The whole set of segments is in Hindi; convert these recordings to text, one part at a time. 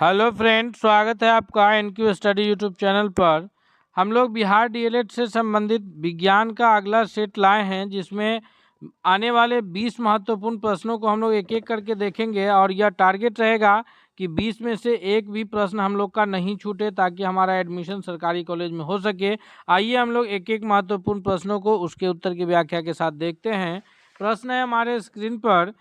हेलो फ्रेंड, स्वागत है आपका एनक्यू स्टडी यूट्यूब चैनल पर। हम लोग बिहार डीएलएड से संबंधित विज्ञान का अगला सेट लाए हैं, जिसमें आने वाले 20 महत्वपूर्ण प्रश्नों को हम लोग एक एक करके देखेंगे और यह टारगेट रहेगा कि 20 में से एक भी प्रश्न हम लोग का नहीं छूटे, ताकि हमारा एडमिशन सरकारी कॉलेज में हो सके। आइए हम लोग एक एक महत्वपूर्ण प्रश्नों को उसके उत्तर की व्याख्या के साथ देखते हैं। प्रश्न है हमारे स्क्रीन पर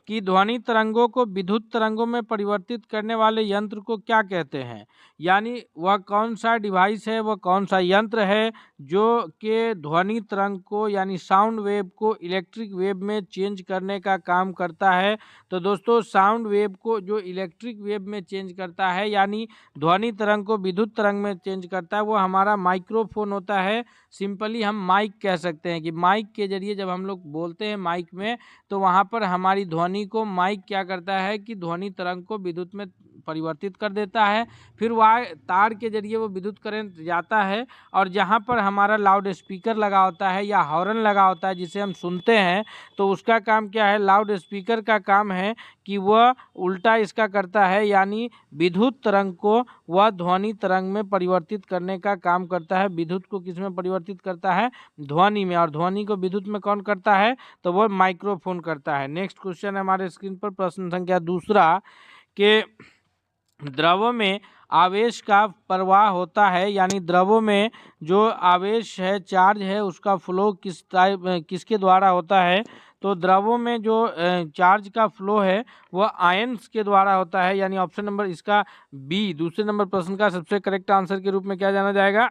कि ध्वनि तरंगों को विद्युत तरंगों में परिवर्तित करने वाले यंत्र को क्या कहते हैं। यानी वह कौन सा डिवाइस है, वह कौन सा यंत्र है जो कि ध्वनि तरंग को यानी साउंड वेव को इलेक्ट्रिक वेव में चेंज करने का काम करता है। तो दोस्तों, साउंड वेव को जो इलेक्ट्रिक वेव में चेंज करता है यानी ध्वनि तरंग को विद्युत तरंग में चेंज करता है, वो हमारा माइक्रोफोन होता है। सिंपली हम माइक कह सकते हैं कि माइक के जरिए जब हम लोग बोलते हैं माइक में, तो वहाँ पर हमारी ध्वनि को माइक क्या करता है कि ध्वनि तरंग को विद्युत में परिवर्तित कर देता है। फिर वह तार के जरिए वो विद्युत करंट जाता है और जहाँ पर हमारा लाउड स्पीकर लगा होता है या हॉर्न लगा होता है जिसे हम सुनते हैं, तो उसका काम क्या है, लाउड स्पीकर का काम है कि वह उल्टा इसका करता है, यानी विद्युत तरंग को वह ध्वनि तरंग में परिवर्तित करने का काम करता है। विद्युत को किस में परिवर्तित करता है, ध्वनि में, और ध्वनि को विद्युत में कौन करता है, तो वह माइक्रोफोन करता है। नेक्स्ट क्वेश्चन है हमारे स्क्रीन पर, प्रश्न संख्या दूसरा के द्रवों में आवेश का प्रवाह होता है, यानी द्रवों में जो आवेश है, चार्ज है, उसका फ्लो किसके द्वारा होता है। तो द्रवों में जो चार्ज का फ्लो है वह आयंस के द्वारा होता है, यानी ऑप्शन नंबर इसका बी दूसरे नंबर प्रश्न का सबसे करेक्ट आंसर के रूप में क्या जाना जाएगा,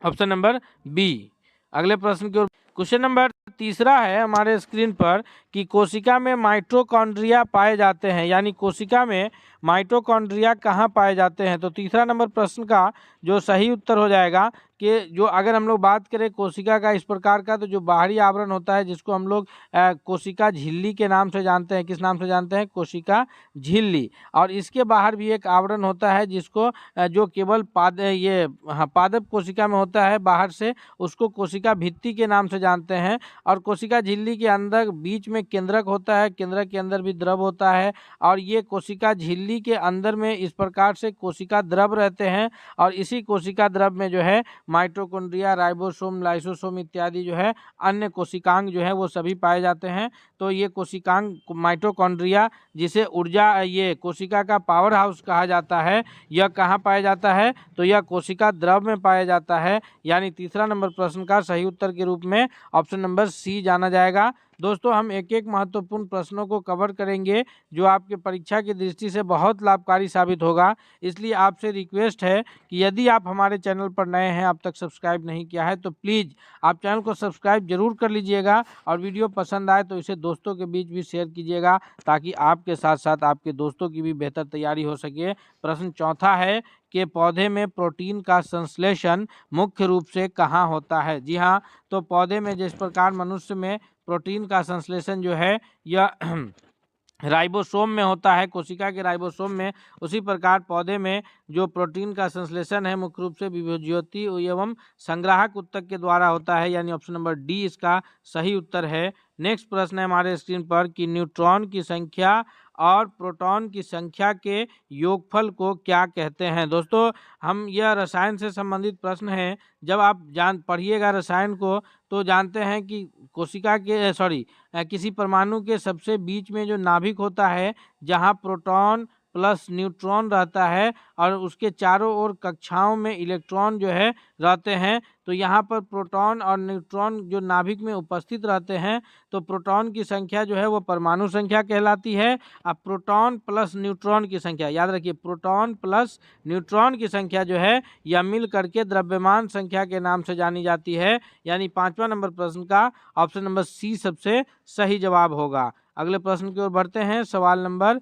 ऑप्शन नंबर बी। अगले प्रश्न की ओर, क्वेश्चन नंबर तीसरा है हमारे स्क्रीन पर कि कोशिका में माइटोकॉन्ड्रिया पाए जाते हैं, यानी कोशिका में माइटोकॉन्ड्रिया कहाँ पाए जाते हैं। तो तीसरा नंबर प्रश्न का जो सही उत्तर हो जाएगा कि जो अगर हम लोग बात करें कोशिका का इस प्रकार का, तो जो बाहरी आवरण होता है जिसको हम लोग कोशिका झिल्ली के नाम से जानते हैं। किस नाम से जानते हैं, कोशिका झिल्ली। और इसके बाहर भी एक आवरण होता है जिसको जो केवल पादप कोशिका में होता है बाहर से, उसको कोशिका भित्ति के नाम से जानते हैं। और कोशिका झिल्ली के अंदर बीच में केंद्रक होता है, केंद्रक के अंदर भी द्रव होता है, और ये कोशिका झिल्ली के अंदर में इस प्रकार से कोशिका द्रव रहते हैं। और इसी कोशिका द्रव में जो है माइटोकॉन्ड्रिया, राइबोसोम, लाइसोसोम इत्यादि जो है अन्य कोशिकांग जो है वो सभी पाए जाते हैं। तो ये कोशिकांग माइटोकॉन्ड्रिया, जिसे ऊर्जा ये कोशिका का पावर हाउस कहा जाता है, यह कहाँ पाया जाता है, तो यह कोशिका द्रव में पाया जाता है। यानी तीसरा नंबर प्रश्न का सही उत्तर के रूप में ऑप्शन नंबर सी जाना जाएगा। दोस्तों, हम एक एक महत्वपूर्ण प्रश्नों को कवर करेंगे जो आपके परीक्षा की दृष्टि से बहुत लाभकारी साबित होगा। इसलिए आपसे रिक्वेस्ट है कि यदि आप हमारे चैनल पर नए हैं, अब तक सब्सक्राइब नहीं किया है, तो प्लीज़ आप चैनल को सब्सक्राइब जरूर कर लीजिएगा। और वीडियो पसंद आए तो इसे दोस्तों के बीच भी शेयर कीजिएगा, ताकि आपके साथ साथ आपके दोस्तों की भी बेहतर तैयारी हो सके। प्रश्न चौथा है कि पौधे में प्रोटीन का संश्लेषण मुख्य रूप से कहाँ होता है। जी हाँ, तो पौधे में जिस प्रकार मनुष्य में प्रोटीन का संश्लेषण जो है यह राइबोसोम में होता है, कोशिका के राइबोसोम में, उसी प्रकार पौधे में जो प्रोटीन का संश्लेषण है मुख्य रूप से विभज्योति एवं संग्राहक ऊतक के द्वारा होता है, यानी ऑप्शन नंबर डी इसका सही उत्तर है। नेक्स्ट प्रश्न है हमारे स्क्रीन पर कि न्यूट्रॉन की संख्या और प्रोटॉन की संख्या के योगफल को क्या कहते हैं। दोस्तों, हम यह रसायन से संबंधित प्रश्न है। जब आप पढ़िएगा रसायन को तो जानते हैं कि कोशिका के किसी परमाणु के सबसे बीच में जो नाभिक होता है, जहां प्रोटॉन प्लस न्यूट्रॉन रहता है और उसके चारों ओर कक्षाओं में इलेक्ट्रॉन जो है रहते हैं, तो यहाँ पर प्रोटॉन और न्यूट्रॉन जो नाभिक में उपस्थित रहते हैं, तो प्रोटॉन की संख्या जो है वो परमाणु संख्या कहलाती है। अब प्रोटॉन प्लस न्यूट्रॉन की संख्या, याद रखिए, प्रोटॉन प्लस न्यूट्रॉन की संख्या जो है यह मिल करके द्रव्यमान संख्या के नाम से जानी जाती है। यानी पांचवा नंबर प्रश्न का ऑप्शन नंबर सी सबसे सही जवाब होगा। अगले प्रश्न की ओर बढ़ते हैं। सवाल नंबर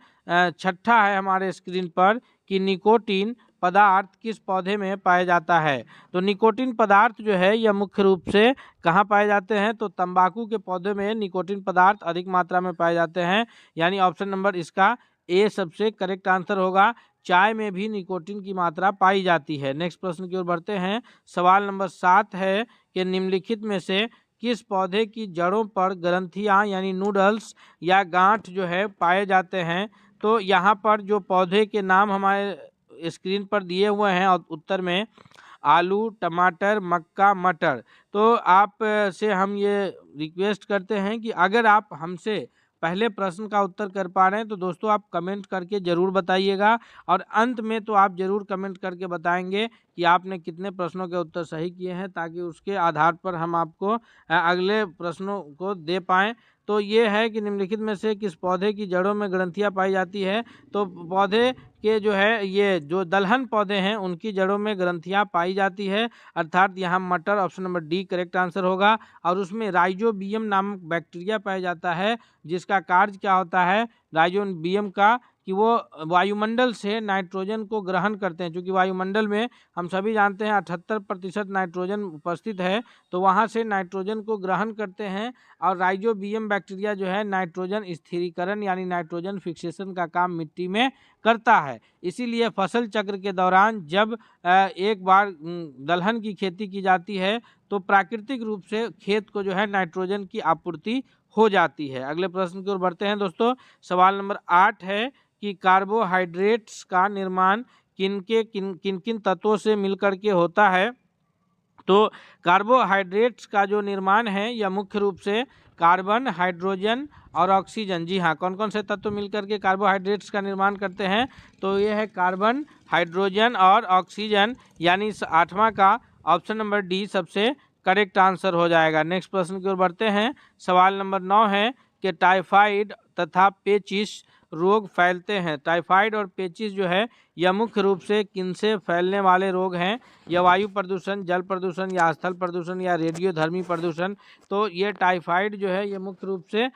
छठा है हमारे स्क्रीन पर कि निकोटीन पदार्थ किस पौधे में पाया जाता है। तो निकोटीन पदार्थ जो है यह मुख्य रूप से कहाँ पाए जाते हैं, तो तंबाकू के पौधे में निकोटीन पदार्थ अधिक मात्रा में पाए जाते हैं। यानी ऑप्शन नंबर इसका ए सबसे करेक्ट आंसर होगा। चाय में भी निकोटीन की मात्रा पाई जाती है। नेक्स्ट प्रश्न की ओर बढ़ते हैं। सवाल नंबर 7 है कि निम्नलिखित में से किस पौधे की जड़ों पर ग्रंथियां यानी नूडल्स या गांठ जो है पाए जाते हैं। तो यहाँ पर जो पौधे के नाम हमारे स्क्रीन पर दिए हुए हैं और उत्तर में आलू, टमाटर, मक्का, मटर। तो आप से हम ये रिक्वेस्ट करते हैं कि अगर आप हमसे पहले प्रश्न का उत्तर कर पा रहे हैं तो दोस्तों आप कमेंट करके ज़रूर बताइएगा, और अंत में तो आप ज़रूर कमेंट करके बताएंगे कि आपने कितने प्रश्नों के उत्तर सही किए हैं, ताकि उसके आधार पर हम आपको अगले प्रश्नों को दे पाएँ। तो ये है कि निम्नलिखित में से किस पौधे की जड़ों में ग्रंथियां पाई जाती है। तो पौधे के जो है ये जो दलहन पौधे हैं उनकी जड़ों में ग्रंथियां पाई जाती है, अर्थात यहाँ मटर option number D correct answer होगा। और उसमें राइजोबियम नामक बैक्टीरिया पाया जाता है, जिसका कार्य क्या होता है राइजोबियम का, कि वो वायुमंडल से नाइट्रोजन को ग्रहण करते हैं। क्योंकि वायुमंडल में हम सभी जानते हैं 78% नाइट्रोजन उपस्थित है, तो वहाँ से नाइट्रोजन को ग्रहण करते हैं। और राइजोबियम बैक्टीरिया जो है नाइट्रोजन स्थिरीकरण यानी नाइट्रोजन फिक्सेशन का काम मिट्टी में करता है। इसीलिए फसल चक्र के दौरान जब एक बार दलहन की खेती की जाती है तो प्राकृतिक रूप से खेत को जो है नाइट्रोजन की आपूर्ति हो जाती है। अगले प्रश्न की ओर बढ़ते हैं दोस्तों। सवाल नंबर 8 है कि कार्बोहाइड्रेट्स का निर्माण किन किन तत्वों से मिलकर के होता है। तो कार्बोहाइड्रेट्स का जो निर्माण है यह मुख्य रूप से कार्बन, हाइड्रोजन और ऑक्सीजन, जी हाँ, कौन कौन से तत्व मिलकर के कार्बोहाइड्रेट्स का निर्माण करते हैं, तो ये है कार्बन, हाइड्रोजन और ऑक्सीजन, यानी 8वां का ऑप्शन नंबर डी सबसे करेक्ट आंसर हो जाएगा। नेक्स्ट प्रश्न की ओर बढ़ते हैं। सवाल नंबर 9 है कि टाइफाइड तथा पेचिस रोग फैलते हैं। टाइफाइड और पेचिस जो है यह मुख्य रूप से किनसे फैलने वाले रोग हैं, या वायु प्रदूषण, जल प्रदूषण, या स्थल प्रदूषण, या रेडियोधर्मी प्रदूषण। तो ये टाइफाइड जो है ये मुख्य रूप से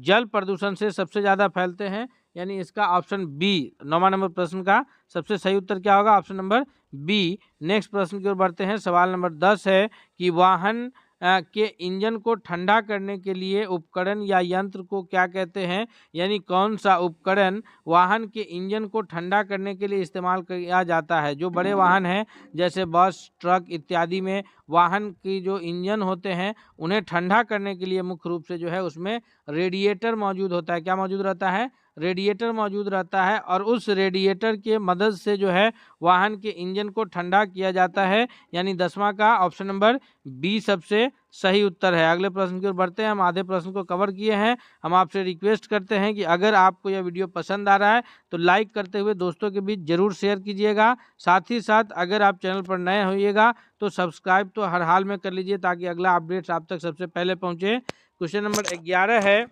जल प्रदूषण से सबसे ज़्यादा फैलते हैं, यानी इसका ऑप्शन बी 9वां नंबर प्रश्न का सबसे सही उत्तर क्या होगा, ऑप्शन नंबर बी। नेक्स्ट प्रश्न की ओर बढ़ते हैं। सवाल नंबर 10 है कि वाहन के इंजन को ठंडा करने के लिए उपकरण या यंत्र को क्या कहते हैं, यानी कौन सा उपकरण वाहन के इंजन को ठंडा करने के लिए इस्तेमाल किया जाता है। जो बड़े वाहन हैं जैसे बस, ट्रक इत्यादि में वाहन की जो इंजन होते हैं उन्हें ठंडा करने के लिए मुख्य रूप से जो है उसमें रेडिएटर मौजूद होता है। क्या मौजूद रहता है, रेडिएटर मौजूद रहता है, और उस रेडिएटर के मदद से जो है वाहन के इंजन को ठंडा किया जाता है, यानी 10वां का ऑप्शन नंबर बी सबसे सही उत्तर है। अगले प्रश्न की ओर बढ़ते हैं। हम आधे प्रश्न को कवर किए हैं। हम आपसे रिक्वेस्ट करते हैं कि अगर आपको यह वीडियो पसंद आ रहा है तो लाइक करते हुए दोस्तों के बीच जरूर शेयर कीजिएगा। साथ ही साथ अगर आप चैनल पर नए होइएगा तो सब्सक्राइब तो हर हाल में कर लीजिए, ताकि अगला अपडेट्स आप तक सबसे पहले पहुँचे। क्वेश्चन नंबर 11 है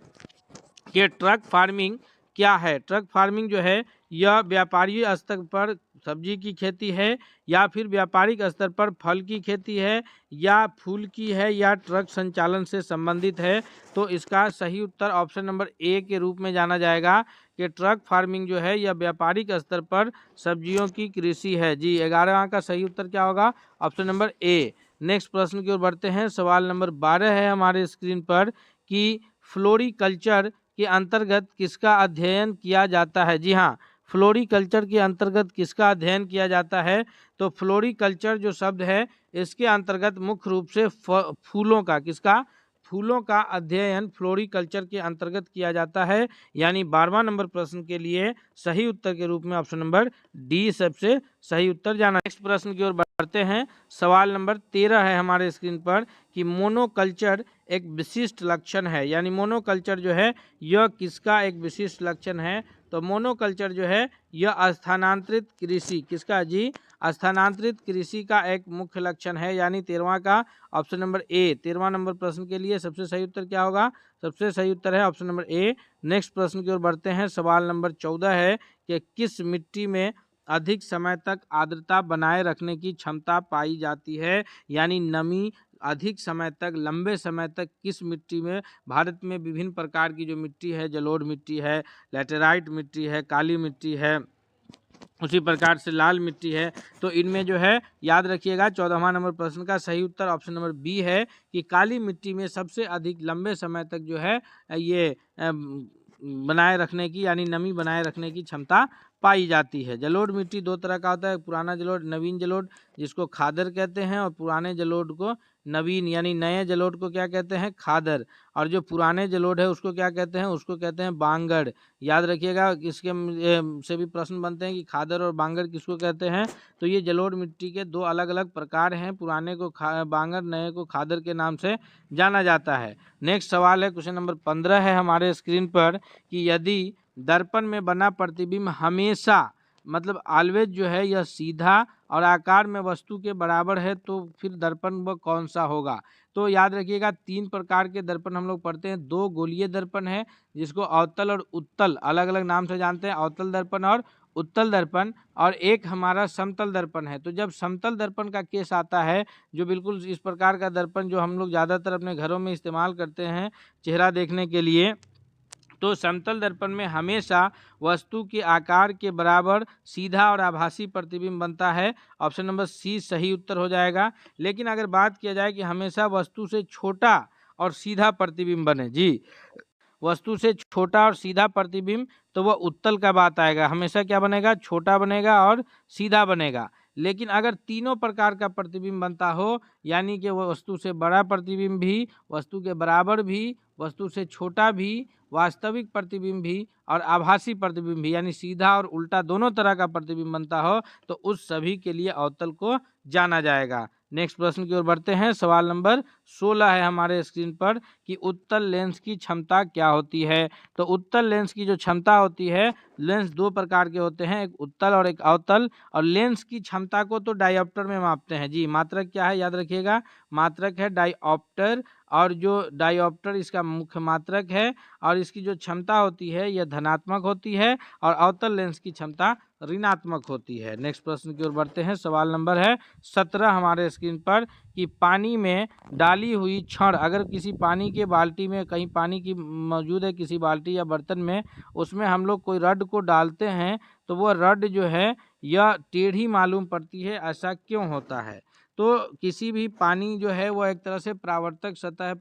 कि ट्रक फार्मिंग क्या है। ट्रक फार्मिंग जो है यह व्यापारी स्तर पर सब्जी की खेती है, या फिर व्यापारिक स्तर पर फल की खेती है, या फूल की है, या ट्रक संचालन से संबंधित है। तो इसका सही उत्तर ऑप्शन नंबर ए के रूप में जाना जाएगा कि ट्रक फार्मिंग जो है यह व्यापारिक स्तर पर सब्जियों की कृषि है। जी 11वां का सही उत्तर क्या होगा, ऑप्शन नंबर ए। नेक्स्ट प्रश्न की ओर बढ़ते हैं। सवाल नंबर 12 है हमारे स्क्रीन पर कि फ्लोरीकल्चर के अंतर्गत किसका अध्ययन किया जाता है। जी हाँ, फ्लोरीकल्चर के अंतर्गत किसका अध्ययन किया जाता है। तो फ्लोरीकल्चर जो शब्द है इसके अंतर्गत मुख्य रूप से फूलों का, किसका, फूलों का अध्ययन फ्लोरीकल्चर के अंतर्गत किया जाता है, यानी 12वां नंबर प्रश्न के लिए सही उत्तर के रूप में ऑप्शन नंबर डी सबसे सही उत्तर जाना। नेक्स्ट प्रश्न की ओर बढ़ते हैं। सवाल नंबर 13 है हमारे स्क्रीन पर कि मोनोकल्चर एक विशिष्ट लक्षण है, यानी मोनोकल्चर जो है यह किसका एक विशिष्ट लक्षण है। तो मोनोकल्चर जो है यह स्थानांतरित कृषि, किसका जी, स्थानांतरित कृषि का एक मुख्य लक्षण है, यानी 13वां का ऑप्शन नंबर ए। 13वां नंबर प्रश्न के लिए सबसे सही उत्तर क्या होगा, सबसे सही उत्तर है ऑप्शन नंबर ए। नेक्स्ट प्रश्न की ओर बढ़ते हैं। सवाल नंबर 14 है कि किस मिट्टी में अधिक समय तक आर्द्रता बनाए रखने की क्षमता पाई जाती है, यानी नमी अधिक समय तक, लंबे समय तक किस मिट्टी में। भारत में विभिन्न प्रकार की जो मिट्टी है, जलोढ़ मिट्टी है, लैटेराइट मिट्टी है, काली मिट्टी है, उसी प्रकार से लाल मिट्टी है। तो इनमें जो है याद रखिएगा 14वां नंबर प्रश्न का सही उत्तर ऑप्शन नंबर बी है कि काली मिट्टी में सबसे अधिक लंबे समय तक जो है ये बनाए रखने की, यानी नमी बनाए रखने की क्षमता पाई जाती है। जलोढ़ मिट्टी दो तरह का होता है, पुराना जलोढ़, नवीन जलोढ़, जिसको खादर कहते हैं, और पुराने जलोढ़ को नवीन यानी नए जलोढ़ को क्या कहते हैं, खादर, और जो पुराने जलोढ़ है उसको क्या कहते हैं, उसको कहते हैं बांगड़। याद रखिएगा, इसके से भी प्रश्न बनते हैं कि खादर और बांगड़ किसको कहते हैं। तो ये जलोढ़ मिट्टी के दो अलग अलग प्रकार हैं, पुराने को बांगड़, नए को खादर के नाम से जाना जाता है। नेक्स्ट सवाल है, क्वेश्चन नंबर 15 है हमारे स्क्रीन पर कि यदि दर्पण में बना प्रतिबिंब हमेशा मतलब ऑलवेज जो है यह सीधा और आकार में वस्तु के बराबर है तो फिर दर्पण वह कौन सा होगा। तो याद रखिएगा, तीन प्रकार के दर्पण हम लोग पढ़ते हैं। दो गोलीय दर्पण है जिसको अवतल और उत्तल अलग अलग नाम से जानते हैं, अवतल दर्पण और उत्तल दर्पण, और एक हमारा समतल दर्पण है। तो जब समतल दर्पण का केस आता है, जो बिल्कुल इस प्रकार का दर्पण जो हम लोग ज़्यादातर अपने घरों में इस्तेमाल करते हैं चेहरा देखने के लिए, तो समतल दर्पण में हमेशा वस्तु के आकार के बराबर सीधा और आभासी प्रतिबिंब बनता है। ऑप्शन नंबर सी सही उत्तर हो जाएगा। लेकिन अगर बात किया जाए कि हमेशा वस्तु से छोटा और सीधा प्रतिबिंब बने, जी वस्तु से छोटा और सीधा प्रतिबिंब, तो वह उत्तल का बात आएगा। हमेशा क्या बनेगा, छोटा बनेगा और सीधा बनेगा। लेकिन अगर तीनों प्रकार का प्रतिबिंब बनता हो, यानी कि वह वस्तु से बड़ा प्रतिबिंब भी, वस्तु के बराबर भी, वस्तु से छोटा भी, वास्तविक प्रतिबिंब भी और आभासी प्रतिबिंब भी, यानी सीधा और उल्टा दोनों तरह का प्रतिबिंब बनता हो, तो उस सभी के लिए अवतल को जाना जाएगा। नेक्स्ट प्रश्न की ओर बढ़ते हैं। सवाल नंबर 16 है हमारे स्क्रीन पर कि उत्तल लेंस की क्षमता क्या होती है। तो उत्तल लेंस की जो क्षमता होती है, लेंस दो प्रकार के होते हैं, एक उत्तल और एक अवतल, और लेंस की क्षमता को तो डायोप्टर में मापते हैं। जी मात्रक क्या है, याद रखिएगा, मात्रक है डायोप्टर, और जो डायोप्टर इसका मुख्य मात्रक है, और इसकी जो क्षमता होती है यह धनात्मक होती है, और अवतल लेंस की क्षमता ऋणात्मक होती है। नेक्स्ट प्रश्न की ओर बढ़ते हैं। सवाल नंबर है 17 हमारे स्क्रीन पर कि पानी में डाली हुई छड़, अगर किसी पानी के बाल्टी में कहीं पानी की मौजूद है किसी बाल्टी या बर्तन में, उसमें हम लोग कोई रड को डालते हैं तो वह रड जो है यह टेढ़ी मालूम पड़ती है, ऐसा क्यों होता है। तो किसी भी पानी जो है वह एक तरह से परावर्तक सतह है,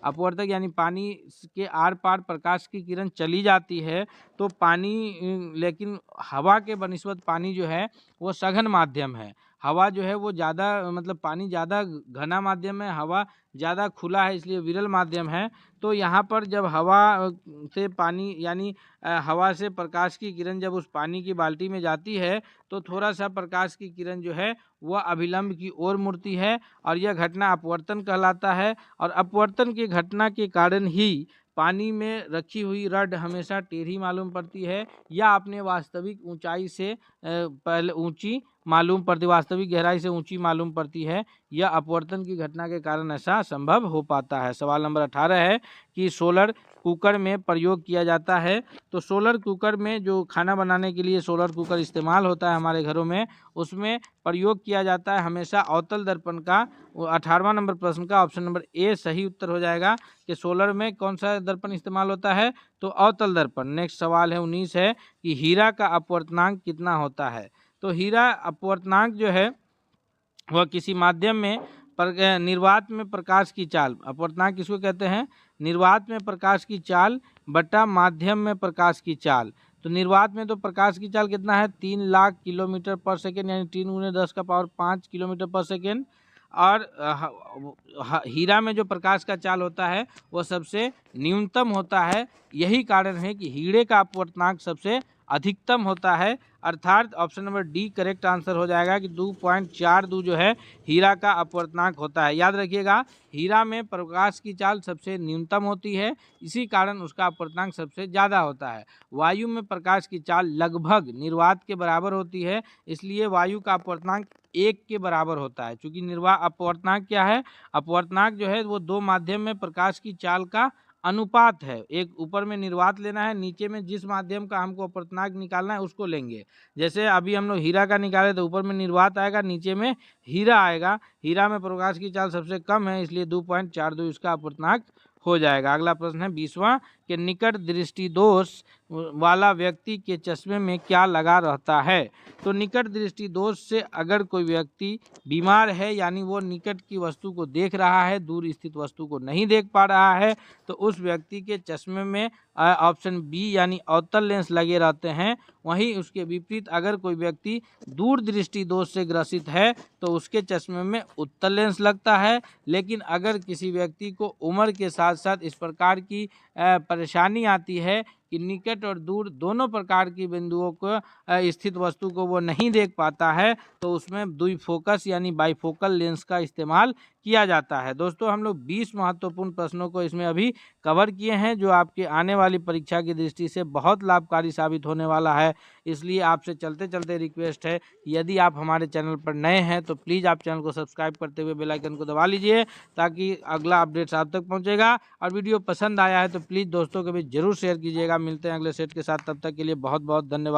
अपवर्तक, यानी पानी के आर पार प्रकाश की किरण चली जाती है, तो पानी लेकिन हवा के बनिस्बत पानी जो है वो सघन माध्यम है। हवा जो है वो ज़्यादा मतलब पानी ज़्यादा घना माध्यम है, हवा ज़्यादा खुला है, इसलिए विरल माध्यम है। तो यहाँ पर जब हवा से पानी यानी हवा से प्रकाश की किरण जब उस पानी की बाल्टी में जाती है, तो थोड़ा सा प्रकाश की किरण जो है वह अभिलंब की ओर मुड़ती है, और यह घटना अपवर्तन कहलाता है। और अपवर्तन की घटना के कारण ही पानी में रखी हुई रड हमेशा टेढ़ी मालूम पड़ती है, या अपने वास्तविक ऊंचाई से पहले ऊंची मालूम पड़ती, वास्तविक गहराई से ऊंची मालूम पड़ती है। यह अपवर्तन की घटना के कारण ऐसा संभव हो पाता है। सवाल नंबर 18 है कि सोलर कुकर में प्रयोग किया जाता है। तो सोलर कुकर में जो खाना बनाने के लिए सोलर कुकर इस्तेमाल होता है हमारे घरों में, उसमें प्रयोग किया जाता है हमेशा अवतल दर्पण का। 18वां नंबर प्रश्न का ऑप्शन नंबर ए सही उत्तर हो जाएगा कि सोलर में कौन सा दर्पण इस्तेमाल होता है, तो अवतल दर्पण। नेक्स्ट सवाल है 19 है कि हीरा का अपवर्तनांक कितना होता है। तो हीरा अपवर्तनांक जो है वह किसी माध्यम में निर्वात में प्रकाश की चाल, अपवर्तनांक किसको कहते हैं, निर्वात में प्रकाश की चाल बटा माध्यम में प्रकाश की चाल। तो निर्वात में तो प्रकाश की चाल कितना है, 3 लाख किलोमीटर पर सेकेंड, यानी 3 × 10⁵ किलोमीटर पर सेकेंड। और हीरा में जो प्रकाश का चाल होता है वह सबसे न्यूनतम होता है। यही कारण है कि हीरे का अपवर्तनांक सबसे अधिकतम होता है, अर्थात option number D correct answer हो जाएगा कि 2.42 जो है हीरा का अपवर्तनांक होता है। याद रखिएगा, हीरा में प्रकाश की चाल सबसे न्यूनतम होती है, इसी कारण उसका अपवर्तनांक सबसे ज़्यादा होता है। वायु में प्रकाश की चाल लगभग निर्वात के बराबर होती है, इसलिए वायु का अपवर्तनांक 1 के बराबर होता है। चूँकि अपवर्तनांक क्या है, अपवर्तनांक जो है वो दो माध्यम में प्रकाश की चाल का अनुपात है। एक ऊपर में निर्वात लेना है, नीचे में जिस माध्यम का हमको अपवर्तनांक निकालना है उसको लेंगे। जैसे अभी हम लोग हीरा का निकाले तो ऊपर में निर्वात आएगा, नीचे में हीरा आएगा। हीरा में प्रकाश की चाल सबसे कम है, इसलिए 2.42 इसका अपवर्तनांक हो जाएगा। अगला प्रश्न है 20वां कि निकट दृष्टि दोष वाला व्यक्ति के चश्मे में क्या लगा रहता है। तो निकट दृष्टि दोष से अगर कोई व्यक्ति बीमार है, यानी वो निकट की वस्तु को देख रहा है, दूर स्थित वस्तु को नहीं देख पा रहा है, तो उस व्यक्ति के चश्मे में ऑप्शन बी यानी अवतल लेंस लगे रहते हैं। वहीं उसके विपरीत अगर कोई व्यक्ति दूर दृष्टि दोष से ग्रसित है तो उसके चश्मे में उत्तल लेंस लगता है। लेकिन अगर किसी व्यक्ति को उम्र के साथ साथ इस प्रकार की परेशानी आती है कि निकट और दूर दोनों प्रकार की बिंदुओं को स्थित वस्तु को वो नहीं देख पाता है, तो उसमें द्विफोकस यानी बाइफोकल लेंस का इस्तेमाल किया जाता है। दोस्तों, हम लोग 20 महत्वपूर्ण प्रश्नों को इसमें अभी कवर किए हैं, जो आपके आने वाली परीक्षा की दृष्टि से बहुत लाभकारी साबित होने वाला है। इसलिए आपसे चलते चलते रिक्वेस्ट है, यदि आप हमारे चैनल पर नए हैं तो प्लीज़ आप चैनल को सब्सक्राइब करते हुए बेल आइकन को दबा लीजिए, ताकि अगला अपडेट्स आप तक पहुंचेगा। और वीडियो पसंद आया है तो प्लीज़ दोस्तों के बीच जरूर शेयर कीजिएगा। मिलते हैं अगले सेट के साथ, तब तक के लिए बहुत बहुत धन्यवाद।